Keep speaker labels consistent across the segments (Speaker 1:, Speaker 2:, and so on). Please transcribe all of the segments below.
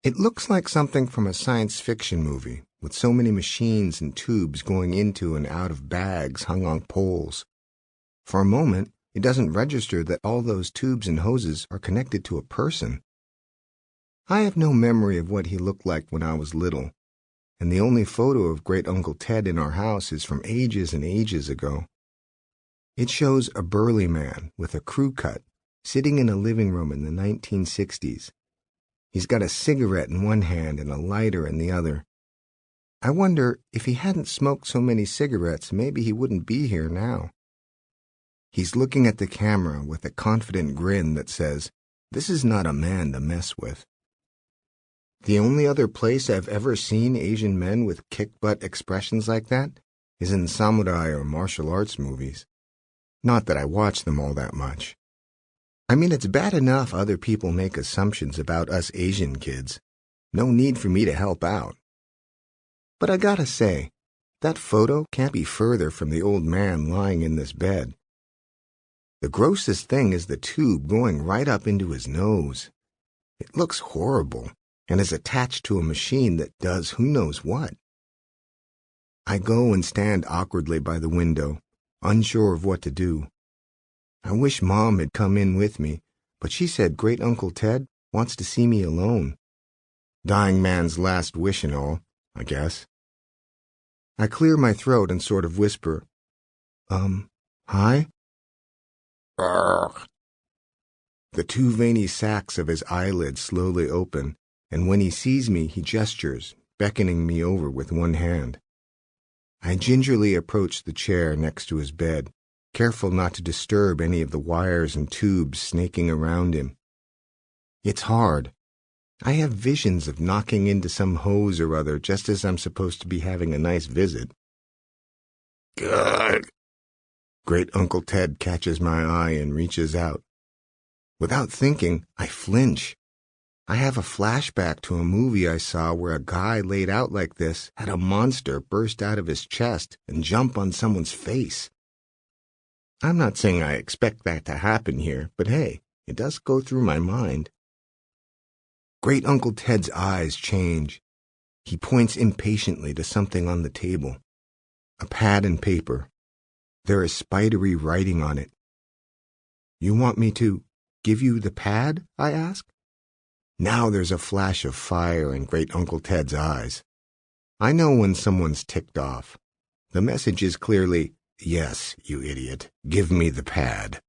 Speaker 1: It looks like something from a science fiction movie, with so many machines and tubes going into and out of bags hung on poles. For a moment, it doesn't register that all those tubes and hoses are connected to a person. I have no memory of what he looked like when I was little, and the only photo of Great Uncle Ted in our house is from ages and ages ago. It shows a burly man with a crew cut sitting in a living room in the 1960s. He's got a cigarette in one hand and a lighter in the other. I wonder if he hadn't smoked so many cigarettes, maybe he wouldn't be here now. He's looking at the camera with a confident grin that says, "This is not a man to mess with." The only other place I've ever seen Asian men with kick-butt expressions like that is in samurai or martial arts movies. Not that I watch them all that much. I mean, it's bad enough other people make assumptions about us Asian kids. No need for me to help out. But I gotta say, that photo can't be further from the old man lying in this bed. The grossest thing is the tube going right up into his nose. It looks horrible and is attached to a machine that does who knows what. I go and stand awkwardly by the window, unsure of what to do. I wish Mom had come in with me, but she said Great Uncle Ted wants to see me alone. Dying man's last wish and all, I guess. I clear my throat and sort of whisper, hi? Urgh. The two veiny sacs of his eyelids slowly open, and when he sees me, he gestures, beckoning me over with one hand. I gingerly approach the chair next to his bed, careful not to disturb any of the wires and tubes snaking around him. It's hard. I have visions of knocking into some hose or other just as I'm supposed to be having a nice visit. Good. Great Uncle Ted catches my eye and reaches out. Without thinking, I flinch. I have a flashback to a movie I saw where a guy laid out like this had a monster burst out of his chest and jump on someone's face. I'm not saying I expect that to happen here, but hey, it does go through my mind. Great Uncle Ted's eyes change. He points impatiently to something on the table. A pad and paper. There is spidery writing on it. You want me to give you the pad? I ask. Now there's a flash of fire in Great Uncle Ted's eyes. I know when someone's ticked off. The message is clearly, "Yes, you idiot, give me the pad."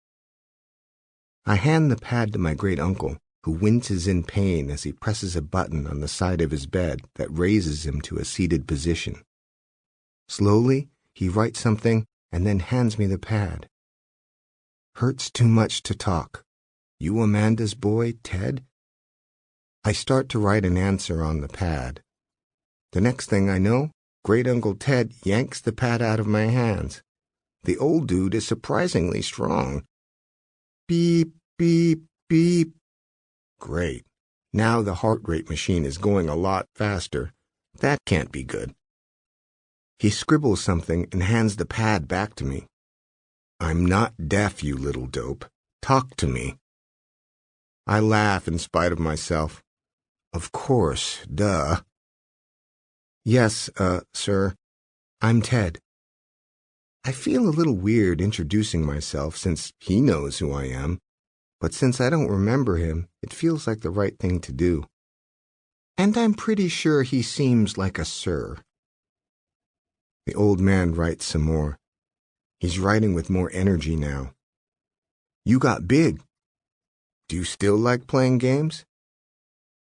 Speaker 1: I hand the pad to my great uncle, who winces in pain as he presses a button on the side of his bed that raises him to a seated position. Slowly, he writes something and then hands me the pad. Hurts too much to talk. You Amanda's boy, Ted? I start to write an answer on the pad. The next thing I know, Great Uncle Ted yanks the pad out of my hands. The old dude is surprisingly strong. Beep, beep, beep. Great. Now the heart rate machine is going a lot faster. That can't be good. He scribbles something and hands the pad back to me. I'm not deaf, you little dope. Talk to me. I laugh in spite of myself. Of course, duh. Yes, sir. I'm Ted. I feel a little weird introducing myself since he knows who I am, but since I don't remember him, it feels like the right thing to do. And I'm pretty sure he seems like a sir. The old man writes some more. He's writing with more energy now. You got big. Do you still like playing games?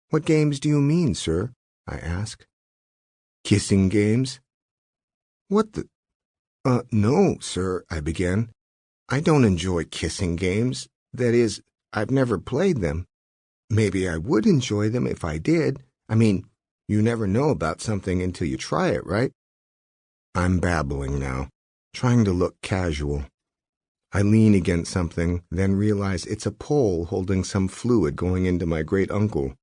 Speaker 1: What games do you mean, sir? I ask. Kissing games? What the... No, sir, I began. I don't enjoy kissing games. That is, I've never played them. Maybe I would enjoy them if I did. I mean, you never know about something until you try it, right? I'm babbling now, trying to look casual. I lean against something, then realize it's a pole holding some fluid going into my great uncle.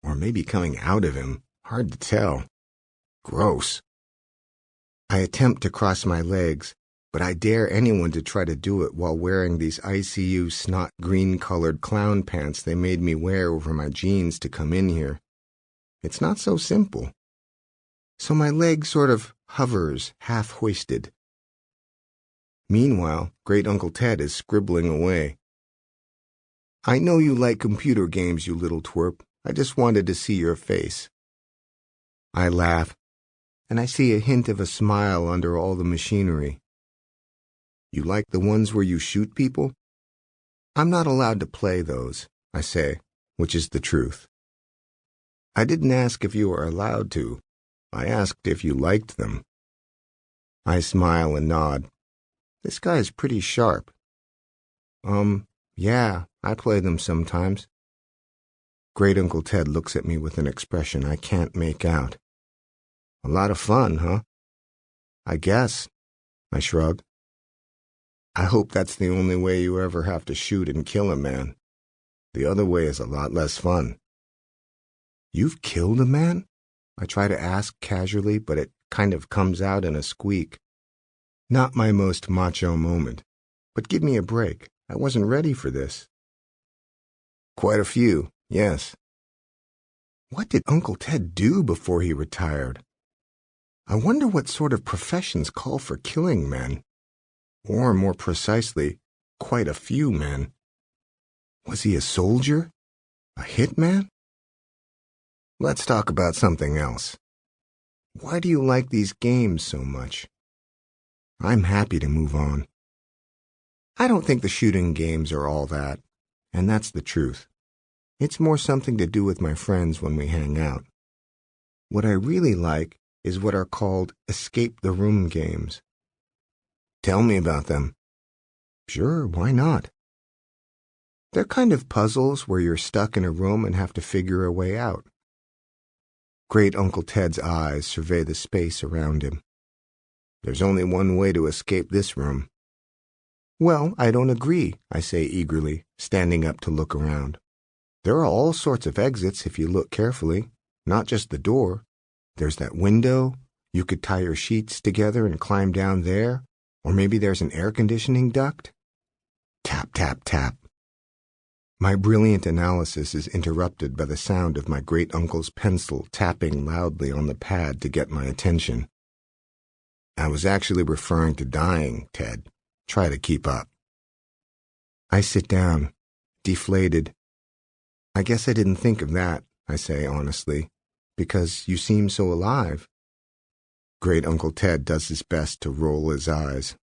Speaker 1: Or maybe coming out of him. Hard to tell. Gross. I attempt to cross my legs, but I dare anyone to try to do it while wearing these ICU snot green-colored clown pants they made me wear over my jeans to come in here. It's not so simple. So my leg sort of hovers, half-hoisted. Meanwhile, Great Uncle Ted is scribbling away. I know you like computer games, you little twerp. I just wanted to see your face. I laugh, and I see a hint of a smile under all the machinery. You like the ones where you shoot people? I'm not allowed to play those, I say, which is the truth. I didn't ask if you were allowed to. I asked if you liked them. I smile and nod. This guy's pretty sharp. Yeah, I play them sometimes. Great Uncle Ted looks at me with an expression I can't make out. A lot of fun, huh? I guess, I shrug. I hope that's the only way you ever have to shoot and kill a man. The other way is a lot less fun. You've killed a man? I try to ask casually, but it kind of comes out in a squeak. Not my most macho moment, but give me a break. I wasn't ready for this. Quite a few, yes. What did Uncle Ted do before he retired? I wonder what sort of professions call for killing men. Or, more precisely, quite a few men. Was he a soldier? A hitman? Let's talk about something else. Why do you like these games so much? I'm happy to move on. I don't think the shooting games are all that, and that's the truth. It's more something to do with my friends when we hang out. What I really like is what are called escape-the-room games. Tell me about them. Sure, why not? They're kind of puzzles where you're stuck in a room and have to figure a way out. Great Uncle Ted's eyes survey the space around him. There's only one way to escape this room. Well, I don't agree, I say eagerly, standing up to look around. There are all sorts of exits if you look carefully, not just the door. There's that window. You could tie your sheets together and climb down there. Or maybe there's an air conditioning duct. Tap, tap, tap. My brilliant analysis is interrupted by the sound of my great-uncle's pencil tapping loudly on the pad to get my attention. I was actually referring to dying, Ted. Try to keep up. I sit down, deflated. I guess I didn't think of that, I say honestly, because you seem so alive. Great Uncle Ted does his best to roll his eyes.